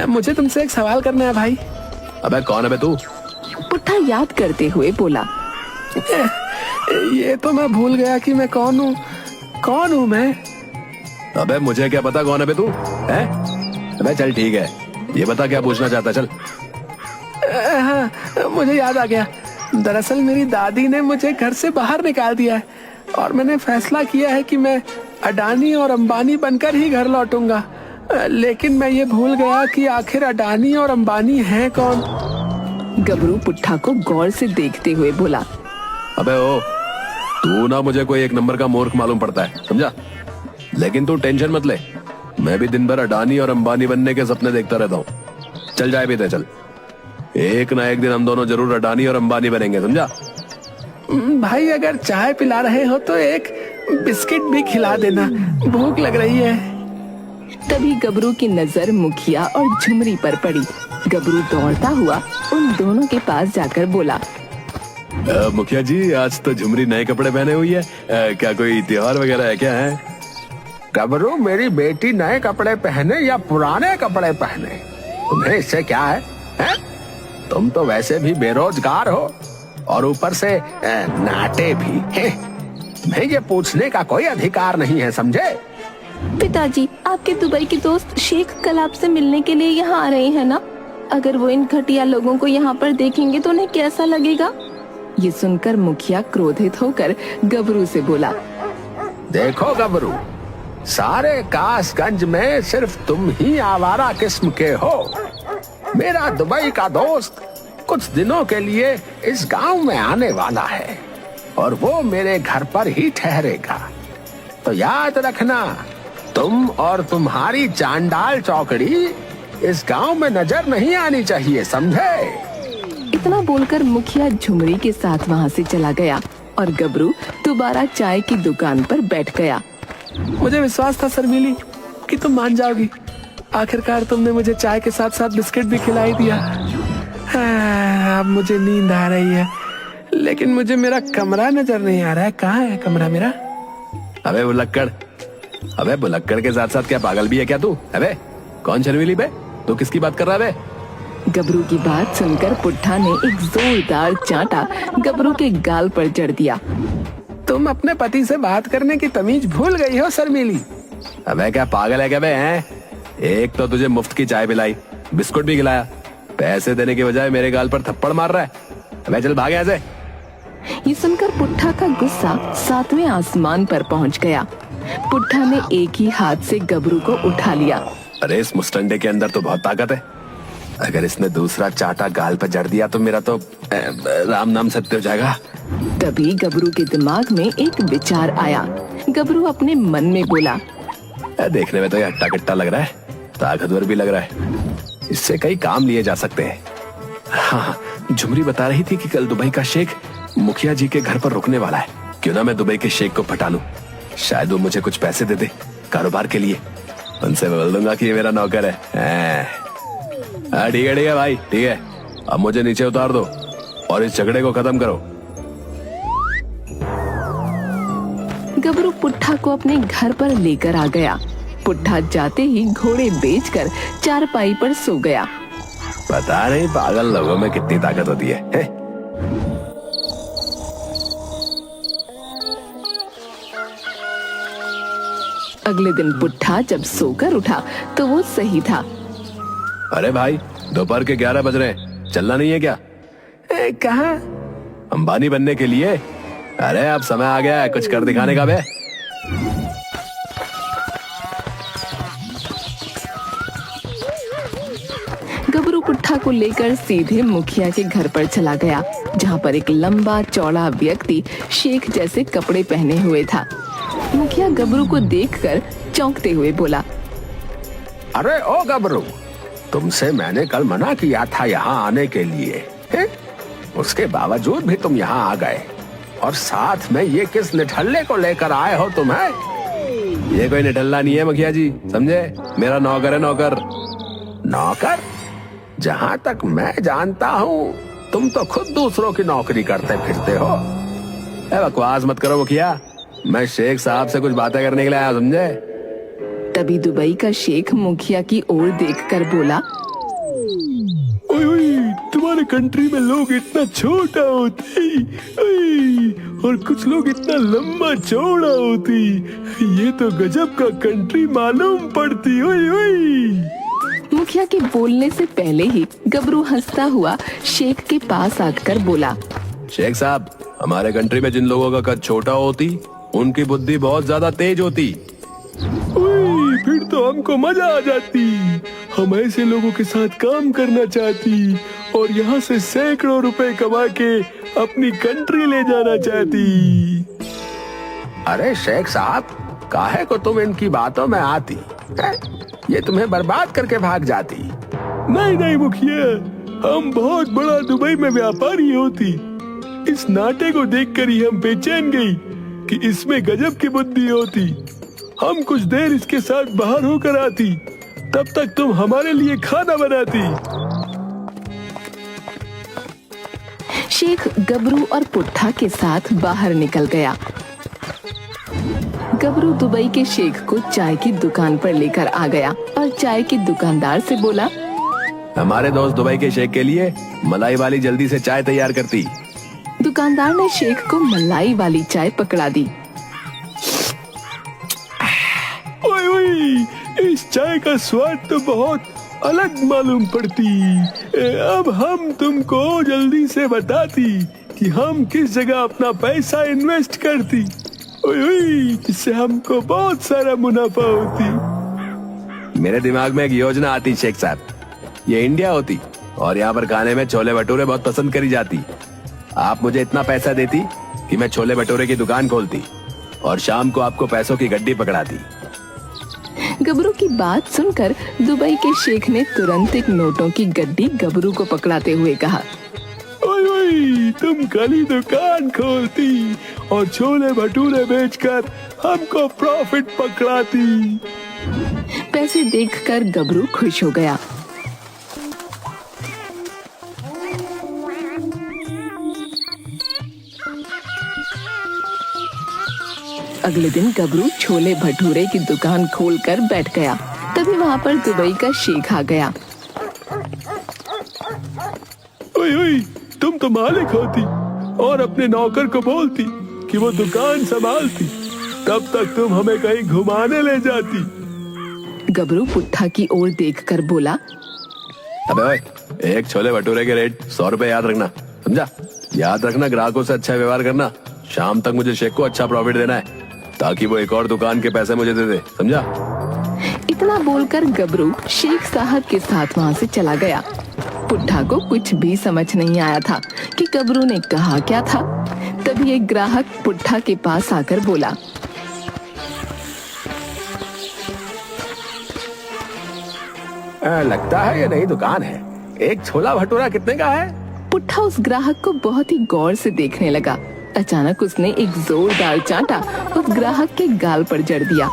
मुझे तुमसे एक सवाल करना है भाई। अबे कौन है बे तू? पुट्ठा याद करते हुए बोला। ये तो मैं भूल गया कि मैं कौन हूँ। कौन हूँ मैं? अबे मुझे क्या पता कौन है बे तू है? अबे चल ठीक है, ये बता क्या पूछना चाहता, चल। हाँ, मुझे याद आ गया। दरअसल मेरी दादी ने मुझे घर से बाहर निकाल दिया है और मैंने फैसला किया है कि मैं अडानी और अंबानी बनकर ही घर लौटूंगा। लेकिन मैं ये भूल गया कि आखिर अडानी और अंबानी हैं कौन। गबरू पुट्ठा को गौर से देखते हुए बोला। अबे ओ, तू ना मुझे कोई एक नंबर का मूर्ख मालूम पड़ता है, समझा? लेकिन तू टेंशन मत ले, मैं भी दिन भर अडानी और अंबानी बनने के सपने देखता रहता हूँ। चल जाए भी चल, एक ना एक दिन हम दोनों जरूर अडानी और अंबानी बनेंगे, समझा? भाई अगर चाय पिला रहे हो तो एक बिस्किट भी खिला देना, भूख लग रही है। तभी गबरू की नजर मुखिया और झुमरी पर पड़ी। गबरू दौड़ता हुआ उन दोनों के पास जाकर बोला। मुखिया जी, आज तो झुमरी नए कपड़े पहने हुई है, क्या कोई त्योहार वगैरह है क्या? है गबरू, मेरी बेटी नए कपड़े पहने या पुराने कपड़े पहने, तुम्हें इससे क्या है? तुम तो वैसे भी बेरोजगार हो और ऊपर से नाटे भी हैं। तुम्हें ये पूछने का कोई अधिकार नहीं है, समझे? पिताजी, आपके दुबई के दोस्त शेख कल आपसे मिलने के लिए यहाँ आ रहे हैं ना? अगर वो इन घटिया लोगों को यहाँ पर देखेंगे तो उन्हें कैसा लगेगा? ये सुनकर मुखिया क्रोधित होकर गबरू से बोला। देखो गबरू, सारे कासगंज में सिर्फ तुम ही आवारा किस्म के हो। मेरा दुबई का दोस्त कुछ दिनों के लिए इस गांव में आने वाला है और वो मेरे घर पर ही ठहरेगा। तो याद रखना, तुम और तुम्हारी चांडाल चौकड़ी इस गांव में नजर नहीं आनी चाहिए, समझे? इतना बोलकर मुखिया झुमरी के साथ वहाँ से चला गया और गबरू दोबारा चाय की दुकान पर बैठ गया। मुझे विश्वास था शर्मीली कि तुम मान जाओगी। आखिरकार तुमने मुझे चाय के साथ साथ बिस्किट भी खिलाई दिया। अब मुझे नींद आ रही है, लेकिन मुझे मेरा कमरा नजर नहीं आ रहा है। कहाँ है कमरा मेरा? अबे बुलक्कड़, अबे बुलक्कड़ के साथ साथ क्या पागल भी है क्या तू? अबे कौन शर्मीली बे? तू किसकी बात कर रहा है बे? गबरू की बात सुनकर पुट्ठा ने एक जोरदार चांटा गबरू के गाल पर जड़ दिया। तुम अपने पति से बात करने की तमीज भूल गई हो शर्मीली। अबे क्या पागल है क्या बे? हैं? एक तो तुझे मुफ्त की चाय पिलाई, बिस्कुट भी खिलाया, पैसे देने के बजाय मेरे गाल पर थप्पड़ मार रहा है। अबे चल भाग यहाँ से। ये सुनकर पुट्ठा का गुस्सा 7वें आसमान पर पहुंच गया। पुट्ठा ने एक ही हाथ से गबरू को उठा लिया। अरे इस मुस्टंडे के अंदर तो बहुत ताकत है, अगर इसने दूसरा चाटा गाल पर जड़ दिया तो मेरा तो राम नाम सत्य हो जाएगा। तभी गबरू के दिमाग में एक विचार आया। गबरू अपने मन में बोला। देखने में तो ये हट्टा कट्टा लग रहा है, ताकतवर भी लग रहा है, इससे कई काम लिए जा सकते हैं। हाँ, झुमरी बता रही थी कि कल दुबई का शेख मुखिया जी के घर पर रुकने वाला है। क्यों ना मैं दुबई के शेख को पटा लूं, शायद वो मुझे कुछ पैसे दे दे कारोबार के लिए। उनसे बोल दूंगा कि ये मेरा नौकर है। ठीक है भाई, ठीक है। अब मुझे नीचे उतार दो और इस झगड़े को खत्म करो। गबरू पुट्ठा को अपने घर पर लेकर आ गया। पुट्ठा जाते ही घोड़े बेचकर चारपाई पर सो गया। पता नहीं पागल लोगों में कितनी ताकत होती है? अगले दिन पुट्ठा जब सोकर उठा तो वो सही था। अरे भाई, दोपहर के 11 बज रहे हैं, चलना नहीं है क्या? कहाँ? अंबानी बनने के लिए। अरे अब समय आ गया है कुछ कर दिखाने का बे। गबरू पुट्ठा को लेकर सीधे मुखिया के घर पर चला गया, जहाँ पर एक लंबा चौड़ा व्यक्ति शेख जैसे कपड़े पहने हुए था। मुखिया गबरू को देखकर चौंकते हुए बोला। अरे ओ गबरू, तुमसे मैंने कल मना किया था यहाँ आने के लिए, है? उसके बावजूद भी तुम यहाँ आ गए, और साथ में ये किस निठल्ले को लेकर आए हो तुम्हें? ये कोई निठल्ला नहीं है मुखिया जी, समझे? मेरा नौकर है, नौकर। नौकर? जहाँ तक मैं जानता हूँ तुम तो खुद दूसरों की नौकरी करते फिरते हो। बकवास मत करो मुखिया, मैं शेख साहब से कुछ बातें करने के लिए आया, समझे? तभी दुबई का शेख मुखिया की ओर देखकर बोला। ओए ओए, तुम्हारे कंट्री में लोग इतना छोटा होते ओए, और कुछ लोग इतना लंबा चौड़ा होती। ये तो गजब का कंट्री मालूम पड़ती। ओए ओए। मुखिया के बोलने से पहले ही गबरू हंसता हुआ शेख के पास आकर बोला, शेख साहब, हमारे कंट्री में जिन लोगों का कद छोटा होती उनकी बुद्धि बहुत ज्यादा तेज होती। ओए, फिर तो हमको मजा आ जाती। हम ऐसे लोगों के साथ काम करना चाहती और यहाँ से सैकड़ों रुपए कमा के अपनी कंट्री ले जाना चाहती। अरे शेख साहब, काहे को तुम इनकी बातों में आती है? ये तुम्हें बर्बाद करके भाग जाती। नहीं नहीं मुखिया, हम बहुत बड़ा दुबई में व्यापारी होती। इस नाटे को देखकर ही हम बेचैन गई कि इसमें गजब की बुद्धि होती। हम कुछ देर इसके साथ बाहर होकर आती, तब तक तुम हमारे लिए खाना बनाती। शेख गबरू और पुट्ठा के साथ बाहर निकल गया। गबरू दुबई के शेख को चाय की दुकान पर लेकर आ गया और चाय के दुकानदार से बोला, हमारे दोस्त दुबई के शेख के लिए मलाई वाली जल्दी से चाय तैयार करती। दुकानदार ने शेख को मलाई वाली चाय पकड़ा दी। ओए ओए, इस चाय का स्वाद तो बहुत अलग मालूम पड़ती। अब हम तुमको जल्दी से बताती कि हम किस जगह अपना पैसा इन्वेस्ट करती। ओए ओए, इससे हमको बहुत सारा मुनाफा होती। मेरे दिमाग में एक योजना आती शेख साहब। ये इंडिया होती और यहाँ पर खाने में छोले भटूरे बहुत पसंद करी जाती। आप मुझे इतना पैसा देती कि मैं छोले भटूरे की दुकान खोलती और शाम को आपको पैसों की गड्डी पकड़ाती। गबरू की बात सुनकर दुबई के शेख ने तुरंत एक नोटों की गड्डी गबरू को पकड़ाते हुए कहा, ओए ओए, तुम कल दुकान खोलती और छोले भटूरे बेचकर हमको प्रॉफिट पकड़ाती। पैसे देखकर गबरू खुश हो गया। अगले दिन गबरू छोले भटूरे की दुकान खोलकर बैठ गया। तभी वहाँ पर दुबई का शेख आ गया। ओए ओए, तुम तो मालिक होती और अपने नौकर को बोलती कि वो दुकान संभालती, तब तक तुम हमें कहीं घुमाने ले जाती। गबरू पुट्ठा की ओर देखकर बोला, अबे ओए, एक छोले भटूरे के रेट 100 रुपए याद रखना, समझा? याद रखना, ग्राहकों से अच्छा व्यवहार करना। शाम तक मुझे शेख को अच्छा प्रॉफिट देना है ताकि वो एक और दुकान के पैसे मुझे दे दे, समझा? इतना बोलकर गबरू शेख साहब के साथ वहाँ से चला गया। पुट्ठा को कुछ भी समझ नहीं आया था कि गबरू ने कहा क्या था। तभी एक ग्राहक पुट्ठा के पास आकर बोला, लगता है ये नई दुकान है। एक छोला भटूरा कितने का है? पुट्ठा उस ग्राहक को बहुत ही गौर से देखने लगा। अचानक उसने एक जोरदार चांटा उस ग्राहक के गाल पर जड़ दिया।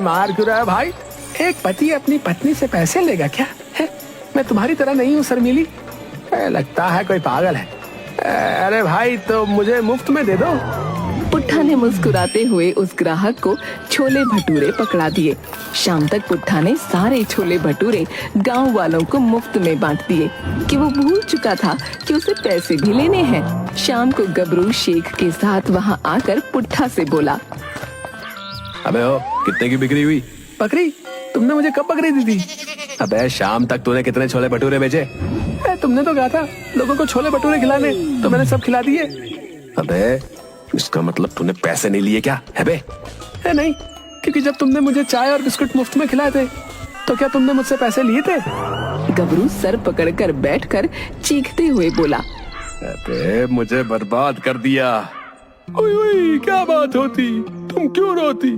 मार क्यों रहा है भाई? एक पति अपनी पत्नी से पैसे लेगा क्या? है? मैं तुम्हारी तरह नहीं हूँ शर्मीली। लगता है कोई पागल है। अरे भाई, तो मुझे मुफ्त में दे दो। पुट्ठा ने मुस्कुराते हुए उस ग्राहक को छोले भटूरे पकड़ा दिए। शाम तक पुट्ठा ने सारे छोले भटूरे गांव वालों को मुफ्त में बांट दिए कि वो भूल चुका था कि उसे पैसे भी लेने हैं। शाम को गबरू शेख के साथ वहां आकर पुट्ठा से बोला, अबे हो, कितने की बिक्री हुई? बकरी? तुमने मुझे कब बकरी दी थी? अबे शाम तक तूने कितने छोले भटूरे बेचे? तुमने तो कहा था लोगों को छोले भटूरे खिलाने, तो मैंने सब खिला दिए। अबे इसका मतलब तूने पैसे नहीं लिए क्या है बे? नहीं, क्योंकि जब तुमने मुझे चाय और बिस्कुट मुफ्त में खिलाए थे तो क्या तुमने मुझसे पैसे लिए थे? गबरू सर पकड़कर बैठकर चीखते हुए बोला, अबे मुझे बर्बाद कर दिया। ओए ओए, क्या बात होती? तुम क्यों रोती?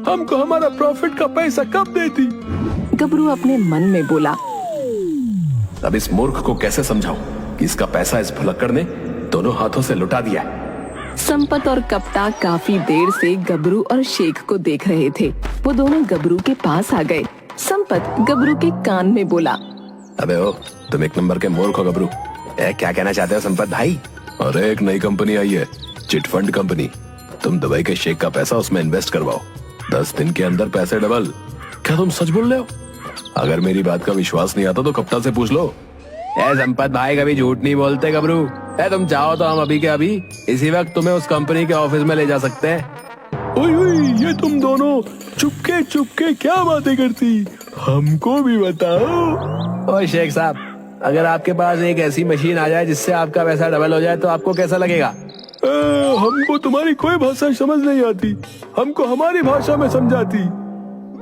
हमको हमारा प्रॉफिट का पैसा कब देती? गबरू अपने मन में बोला, अब इस मूर्ख को कैसे समझाऊं कि इसका पैसा इस भुलक्कड़ ने दोनों हाथों से लुटा दिया। संपत और कप्ता काफी देर से गबरू और शेख को देख रहे थे। वो दोनों गबरू के पास आ गए। संपत गबरू के कान में बोला, अबे ओ, तुम एक नंबर के मूर्ख हो गबरू। क्या कहना चाहते हो संपत भाई? अरे एक नई कंपनी आई है, चिट फंड कंपनी। तुम दुबई के शेख का पैसा उसमें इन्वेस्ट करवाओ, 10 दिन के अंदर पैसे डबल। क्या तुम सच बोल रहे हो? अगर मेरी बात का विश्वास नहीं आता तो कप्तान से पूछ लो। ए संपत भाई कभी झूठ नहीं बोलते गबरू। तुम चाहो तो हम अभी के अभी इसी वक्त तुम्हें उस कंपनी के ऑफिस में ले जा सकते हैं। ओए ओए, ये तुम दोनों चुपके चुपके क्या बातें करती, हमको भी बताओ। ओए शेख साहब, अगर आपके पास एक ऐसी मशीन आ जाए जिससे आपका पैसा डबल हो जाए तो आपको कैसा लगेगा? हमको तुम्हारी कोई भाषा समझ नहीं आती, हमको हमारी भाषा में समझाती।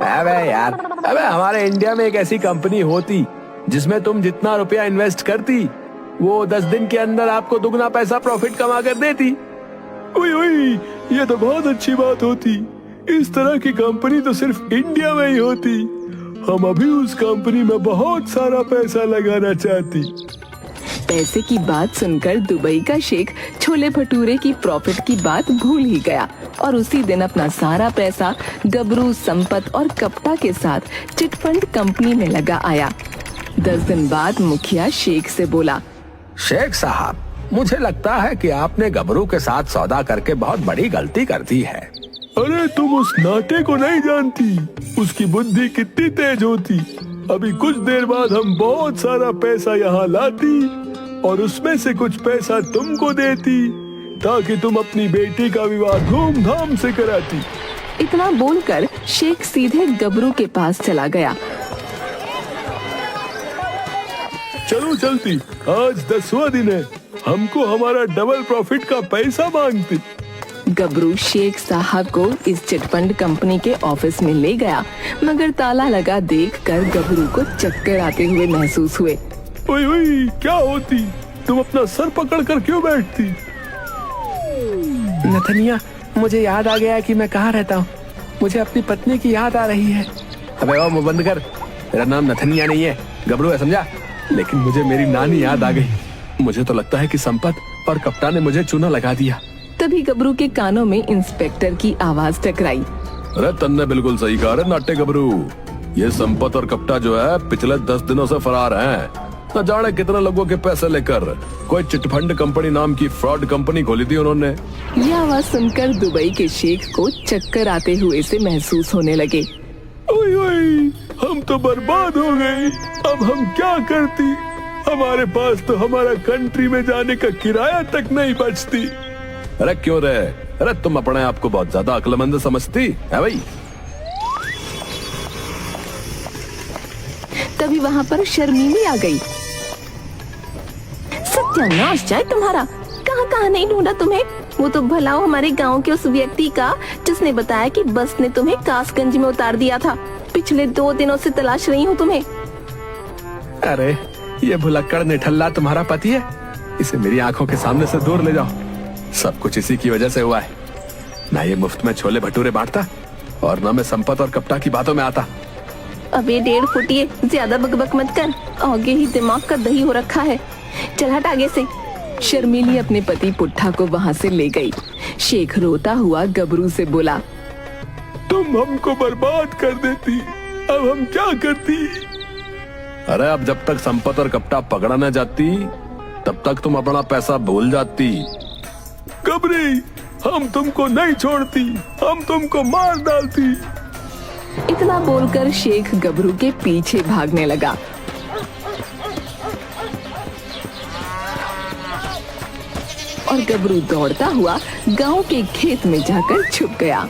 अबे यार, अबे हमारे इंडिया में एक ऐसी कंपनी होती जिसमें तुम जितना रुपया इन्वेस्ट करती वो 10 दिन के अंदर आपको दुगना पैसा प्रॉफिट कमा कर देती। ओए ओए, ये तो बहुत अच्छी बात होती। इस तरह की कंपनी तो सिर्फ इंडिया में ही होती। हम अभी उस कंपनी में बहुत सारा पैसा लगाना चाहती। पैसे की बात सुनकर दुबई का शेख छोले भटूरे की प्रॉफिट की बात भूल ही गया और उसी दिन अपना सारा पैसा गबरू, संपत और कप्ता के साथ चिटफंड कंपनी में लगा आया। 10 दिन बाद मुखिया शेख से बोला, शेख साहब, मुझे लगता है कि आपने गबरू के साथ सौदा करके बहुत बड़ी गलती कर दी है। अरे तुम उस नाटे को नहीं जानती, उसकी बुद्धि कितनी तेज होती। अभी कुछ देर बाद हम बहुत सारा पैसा यहाँ लाती और उसमें से कुछ पैसा तुमको देती ताकि तुम अपनी बेटी का विवाह धूमधाम से कराती। इतना बोलकर शेख सीधे गबरू के पास चला गया। चलो चलती, आज 10वां दिन है, हमको हमारा डबल प्रॉफिट का पैसा मांगती। गबरू शेख साहब को इस चिटफंड कंपनी के ऑफिस में ले गया, मगर ताला लगा देखकर गबरू को चक्कर आते हुए महसूस हुए। ओए ओए, क्या होती, तुम अपना सर पकड़ कर क्यों बैठती? नथनिया, मुझे याद आ गया कि मैं कहाँ रहता हूँ। मुझे अपनी पत्नी की याद आ रही है। अबे वो मुंह बंद कर, मेरा नाम नथनिया नहीं है, गबरू है, समझा? लेकिन मुझे मेरी नानी याद आ गई। मुझे तो लगता है कि संपत और कप्तान ने मुझे चूना लगा दिया। तभी गबरू के कानों में इंस्पेक्टर की आवाज टकराई। अरे तन्ने बिल्कुल सही कहा रे नाट्य गबरू, ये संपत और कप्ता जो है पिछले 10 दिनों से फरार हैं। न जाने कितने लोगों के पैसे लेकर कोई चिटफंड कंपनी नाम की फ्रॉड कंपनी खोली थी उन्होंने। यह आवाज सुनकर दुबई के शेख को चक्कर आते हुए से महसूस होने लगे। ओए ओए, हम तो बर्बाद हो गए। अब हम क्या करती? हमारे पास तो हमारा कंट्री में जाने का किराया तक नहीं बचती। अरे क्यों रे? अरे तुम अपने आप को बहुत ज्यादा अक्लमंद समझती है भाई। तभी वहाँ पर शर्मीली आ गई। सत्यानाश जाए तुम्हारा, कहाँ कहाँ नहीं ढूंढा तुम्हें। वो तो भलाओ हमारे गांव के उस व्यक्ति का जिसने बताया कि बस ने तुम्हें कासगंज में उतार दिया था। पिछले 2 दिनों से तलाश रही हूँ तुम्हें। अरे ये भुलक्कड़ निठल्ला तुम्हारा पति है, इसे मेरी आंखों के सामने से दूर ले जाओ। सब कुछ इसी की वजह से हुआ है। ना ये मुफ्त में छोले भटूरे बांटता और ना मैं संपत और कप्ता की बातों में आता। अबे 1.5 फुटिए, ज्यादा बकबक मत कर, आगे ही दिमाग का दही हो रखा है। चल हट आगे से। शर्मीली अपने पति पुट्ठा को वहाँ से ले गई। शेख रोता हुआ गबरू से बोला, तुम हमको बर्बाद कर देती, अब हम क्या करती? अरे अब जब तक संपत और कप्ता पकड़ा न जाती तब तक तुम अपना पैसा भूल जाती। गबरी, हम तुमको नहीं छोड़ती, हम तुमको मार डालती। इतना बोलकर शेख गबरू के पीछे भागने लगा। और गबरू दौड़ता हुआ गांव के खेत में जाकर छुप गया।